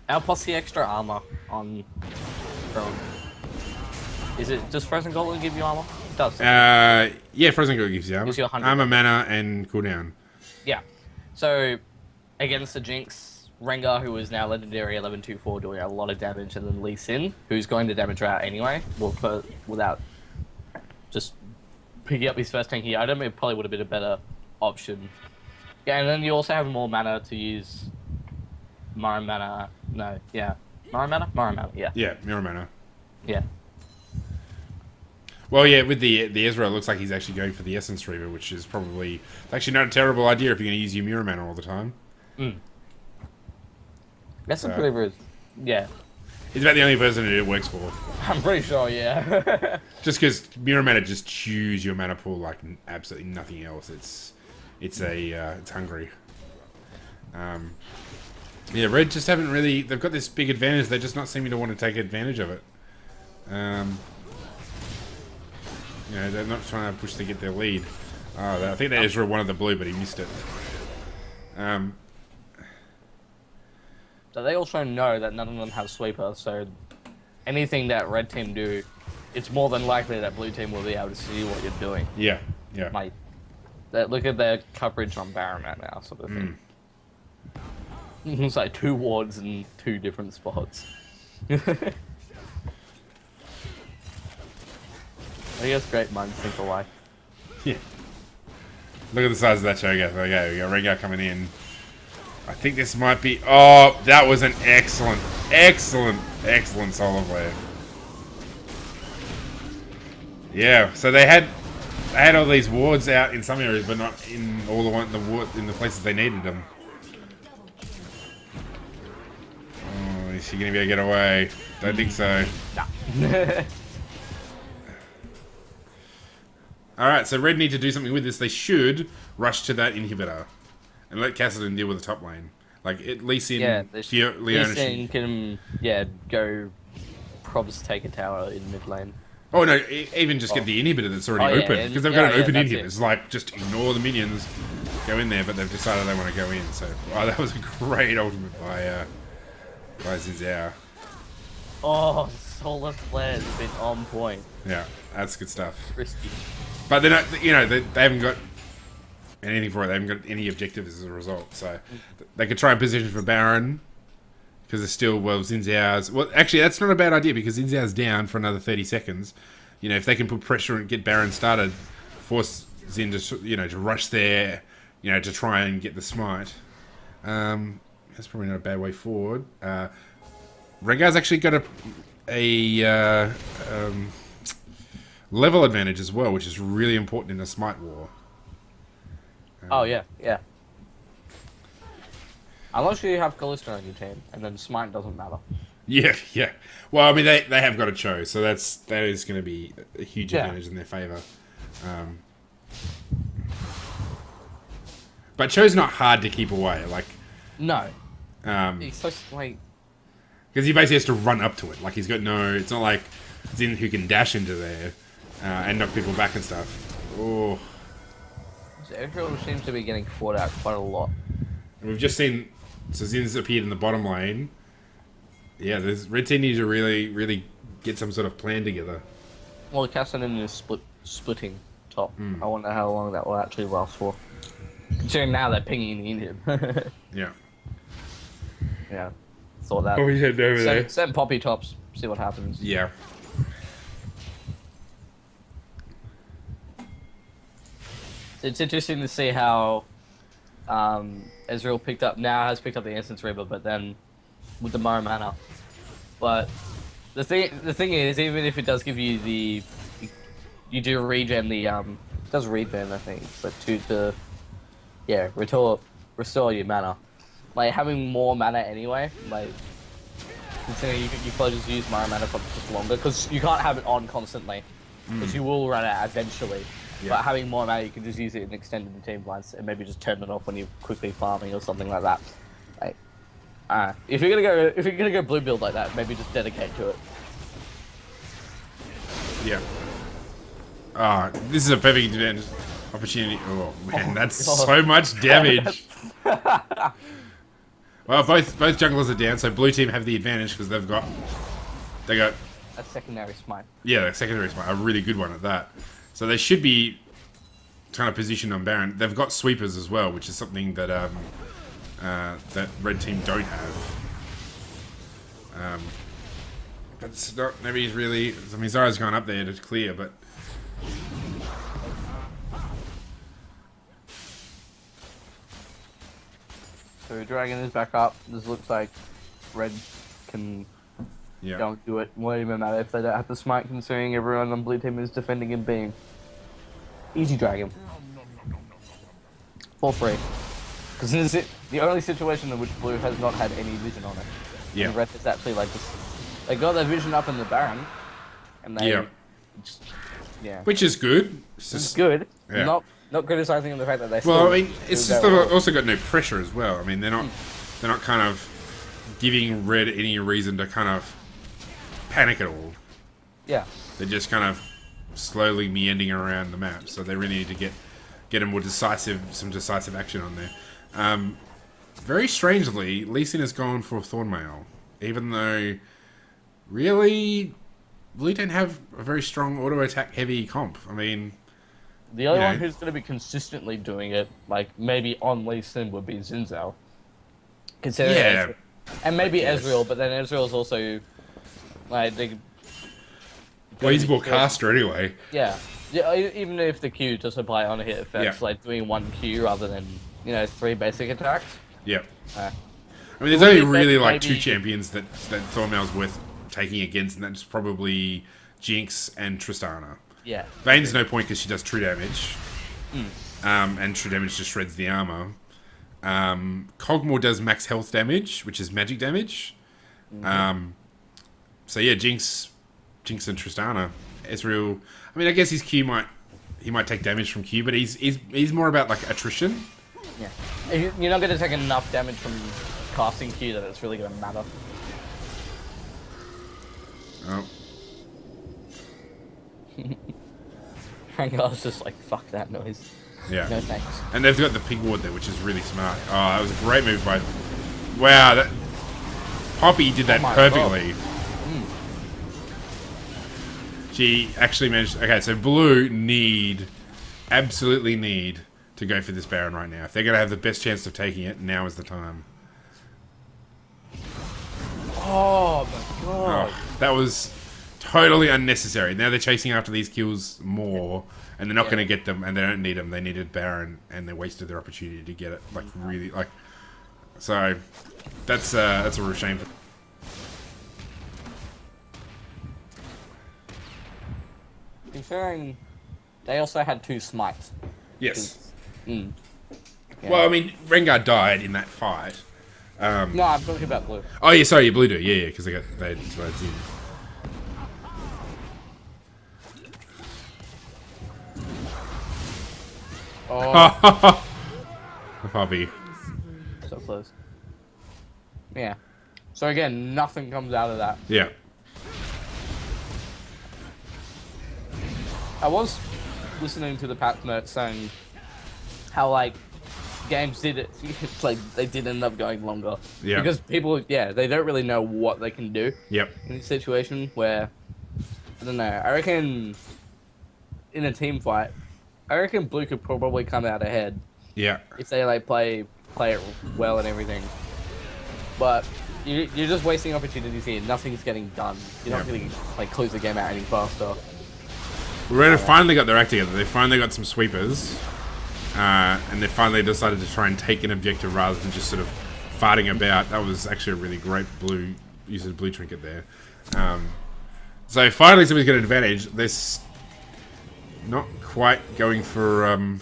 Now plus the extra armor on from... Is it, does Frozen Gauntlet give you armor? It does. Yeah, Frozen Gauntlet gives you armor. Gives you 100. Armor, mana, and cooldown. Yeah. So, against the Jinx, Rengar, who is now legendary 11-2-4, doing a lot of damage, and then Lee Sin, who's going to damage her out anyway, without just picking up his first tanky item, it probably would have been a better option. Yeah, and then you also have more mana to use Mirror Mana. No, yeah. Mirror Mana? Mirror Mana, yeah. Yeah, Mirror Mana. Yeah. Well, yeah, with the Ezra, it looks like he's actually going for the Essence Reaver, which is probably actually not a terrible idea if you're going to use your Mirror Mana all the time. Essence Reaver is, yeah. He's about the only person that it works for. I'm pretty sure, yeah. Just because Mirror Mana just chews your mana pool like absolutely nothing else. It's hungry. Yeah, Red just haven't really... They've got this big advantage. They're just not seeming to want to take advantage of it. You know, they're not trying to push to get their lead. Oh, I think that Ezra wanted the blue, but he missed it. So they also know that none of them have sweeper, so anything that red team do, it's more than likely that blue team will be able to see what you're doing. Yeah, yeah. Like, look at their coverage on Baron right now, sort of thing. It's like 2 wards in 2 different spots. I guess great minds think alike. Yeah. Look at the size of that Cho'Gath. Okay, we got Rengar coming in. I think this might be... Oh, that was an excellent solar flare. Yeah, so they had all these wards out in some areas, but not in all in the places they needed them. Oh, is she gonna be able to get away? Don't think so. Nah. Alright, so Red need to do something with this. They should rush to that inhibitor and let Kassadin deal with the top lane. Like, at least in Leona... Lee can, go probs take a tower in mid lane. Oh, no, even just get the inhibitor that's already open. Because they've got an open inhibitor. It's like, just ignore the minions, go in there, but they've decided they want to go in. So, that was a great ultimate by Xin Zhao. Oh, solar flare's been on point. Yeah, that's good stuff. Risky. But they're not, they haven't got anything for it. They haven't got any objectives as a result. So they could try and position for Baron because it's still, Xin Zhao's... Well, actually, that's not a bad idea because Xin Zhao's down for another 30 seconds. If they can put pressure and get Baron started, force Xin to, to rush there, to try and get the smite. That's probably not a bad way forward. Rengar's actually got a level advantage as well, which is really important in a smite war. Oh, yeah. Unless you have Callisto on your team, and then smite doesn't matter. Yeah. Well, I mean, they have got a Cho, so that is going to be a huge advantage in their favour. But Cho's not hard to keep away, like... No. He's so, like... Because he basically has to run up to it. Like, he's got no... It's not like Xin who can dash into there and knock people back and stuff. Oh. So Ezreal seems to be getting fought out quite a lot. And we've just seen... So Zin's appeared in the bottom lane. Yeah, Red Team need to really, really get some sort of plan together. Well, Kassadin is splitting top. I wonder how long that will actually last for. Considering now they're pinging in him. Yeah. Yeah. Thought that. Oh, we head over there. Send Poppy tops, see what happens. Yeah. It's interesting to see how Ezreal has picked up the Instance Reaver, but then with the Mara mana. But the thing is, even if it does give you you do regen the it does regen I think, but restore your mana. Like having more mana anyway, like considering you probably just use Mara mana for just longer because you can't have it on constantly, because you will run out eventually. Yeah. But having more mana, you can just use it in extended team fights and maybe just turn it off when you're quickly farming or something like that. Like, if you're gonna go blue build like that, maybe just dedicate to it. Yeah. Ah, this is a perfect opportunity. Oh man, that's so much damage. Well, both junglers are down, so blue team have the advantage because they got a secondary smite. Yeah, a secondary smite, a really good one at that. So they should be kind of positioned on Baron. They've got sweepers as well, which is something that that red team don't have. But it's not, maybe he's really. I mean, Zara's gone up there to clear, but. So Dragon is back up. This looks like red can go and do it. Won't even matter if they don't have the smite, considering everyone on blue team is defending and being easy Dragon for free. Because this is the only situation in which blue has not had any vision on it. Yeah. And red is actually like this. They got their vision up in the Baron, and they just, which is good. It's good. Yeah. Not criticizing the fact that they. Well, I mean, it's just they've also got no pressure as well. I mean, they're not kind of giving red any reason to kind of panic at all. Yeah. They're just kind of slowly meandering around the map, so they really need to get a more some decisive action on there. Very strangely, Lee Sin has gone for Thornmail, even though really we don't have a very strong auto attack heavy comp. I mean. The only one who's going to be consistently doing it, like maybe on Lee Sin, would be Zinzao. Considering and maybe Ezreal, but then Ezreal's also like well, he's more caster anyway. Yeah, even if the Q does apply on hit effects, like doing one Q rather than 3 basic attacks. Yep. I mean, there's only really like 2 champions that Thornmail's worth taking against, and that's probably Jinx and Tristana. Yeah. Vayne's no point because she does true damage. And true damage just shreds the armor. Cogmore does max health damage, which is magic damage. So yeah, Jinx and Tristana. Ezreal, I mean, I guess his Q might take damage from Q, but he's more about like attrition. Yeah. You're not going to take enough damage from casting Q that it's really going to matter. Oh. Frank was just like, fuck that noise. Yeah. No thanks. And they've got the pig ward there, which is really smart. Oh, that was a great move by... Wow, that... Poppy did that perfectly. She actually managed... Okay, so blue absolutely need to go for this Baron right now. If they're going to have the best chance of taking it, now is the time. Oh my god. Oh, that was totally unnecessary. Now they're chasing after these kills more, and they're not going to get them, and they don't need them. They needed Baron, and they wasted their opportunity to get it. Like really, like so. That's a real shame. Considering they also had 2 smites. Yes. Yeah. Well, I mean, Rengar died in that fight. No, I'm talking about blue. Oh yeah, sorry, blue do. Yeah, because they exploded in. Oh. Poppy. So close. Yeah. So again, nothing comes out of that. Yeah. I was listening to the patch notes saying how like games did it. Like they did end up going longer. Yeah. Because people, they don't really know what they can do. Yep. In a situation where I don't know. I reckon in a team fight, I reckon blue could probably come out ahead. Yeah. If they like play it well and everything. But you're just wasting opportunities here. Nothing's getting done. You're not going to like close the game out any faster. Rena finally got their act together. They finally got some sweepers. and they finally decided to try and take an objective rather than just sort of farting about. That was actually a really great use of blue trinket there. So finally somebody's got an advantage. They're not quite going for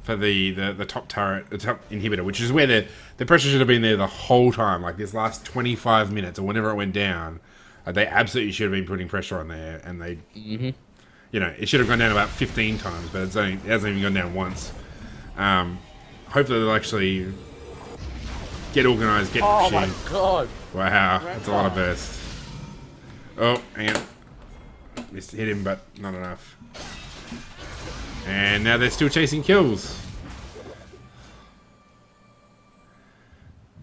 the top turret, the top inhibitor, which is where the pressure should have been there the whole time. Like this last 25 minutes or whenever it went down, they absolutely should have been putting pressure on there, and they, you know, it should have gone down about 15 times, but it hasn't even gone down once. Hopefully they'll actually get organised, get Oh machine. my god! Wow, that's a lot of burst. Oh, hang on. Missed hit him, but not enough. And now they're still chasing kills.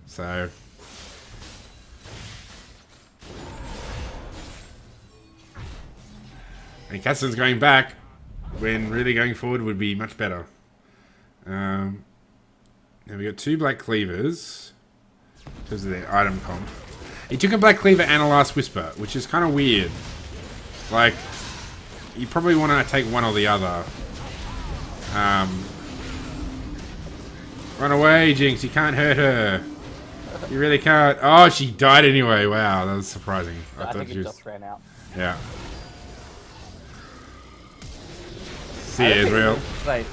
So and Cassidy's going back when really going forward would be much better. Now we got 2 black cleavers in terms of their item comp. He took a black cleaver and a last whisper, which is kind of weird. Like, you probably want to take one or the other. Run away, Jinx. You can't hurt her. You really can't. Oh, she died anyway. Wow, that was surprising. I think she it was... just ran out. Yeah. See ya, Israel. Wait,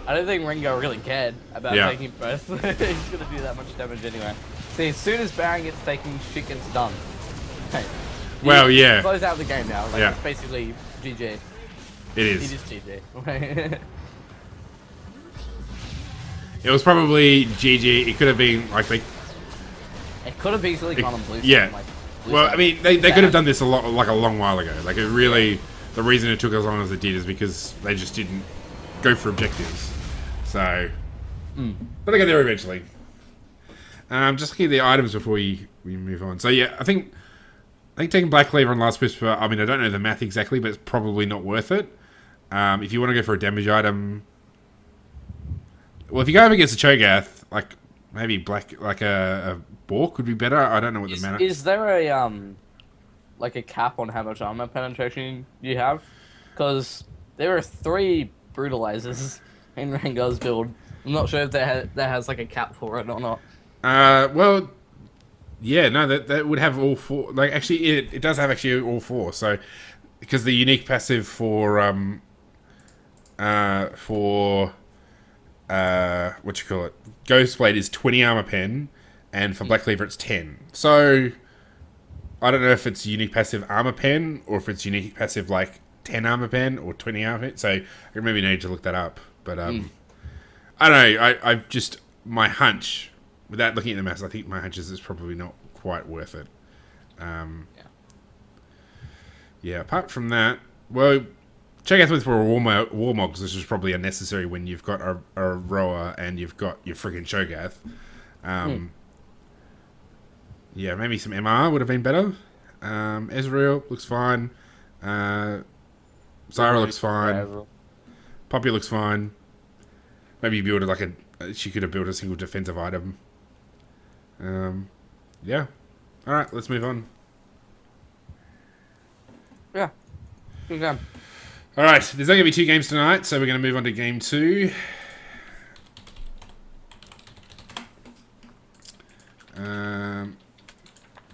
I don't think Ringo really cared about Yeah. taking first. He's gonna do that much damage anyway. See, as soon as Baron gets taken, shit gets done. Hey, Well, yeah. Close out the game now. Like, Yeah. it's basically GG. It It is. is GG. It was probably GG. It could have been like they. It could have easily gone on blue side. Yeah. Like, blue Well, side. I mean, they could have done this a long while ago. Like it really, the reason it took as long as it did is because they just didn't go for objectives. So, but they got there eventually. Just looking at the items before we move on. So yeah, I think taking Black Cleaver and Last Whisper. I mean, I don't know the math exactly, but it's probably not worth it. If you want to go for a damage item, well, if you go up against a Cho'Gath, like maybe a Bork would be better. I don't know what the mana. Is there a like a cap on how much armor penetration you have? Because there are 3 brutalizers in Rengar's build. I'm not sure if that has like a cap for it or not. Well, yeah, no, that would have all 4. Like, actually, it does have actually all 4. So, because the unique passive for what you call it, Ghostblade is 20 armor pen, and for Black Cleaver it's 10. So, I don't know if it's unique passive armor pen or if it's unique passive like 10 armor pen or 20 armor pen. So, I maybe need to look that up. But I don't know. I've just my hunch. Without looking at the maths, I think my hunch is it's probably not quite worth it. Yeah, apart from that, well, Cho'Gath went for a Warmogs, which is probably unnecessary when you've got a Roa and you've got your friggin' Cho'Gath. Yeah, maybe some MR would have been better. Ezreal looks fine. Zyra looks fine. Poppy looks fine. Maybe you build she could have built a single defensive item. Yeah. All right, let's move on. Yeah. Good game. All right, there's only going to be 2 games tonight, so we're going to move on to game 2.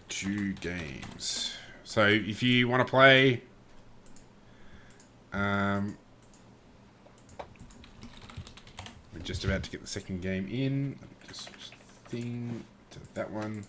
2 games. So if you want to play, we're just about to get the second game in. Let me just switch the thing to that one.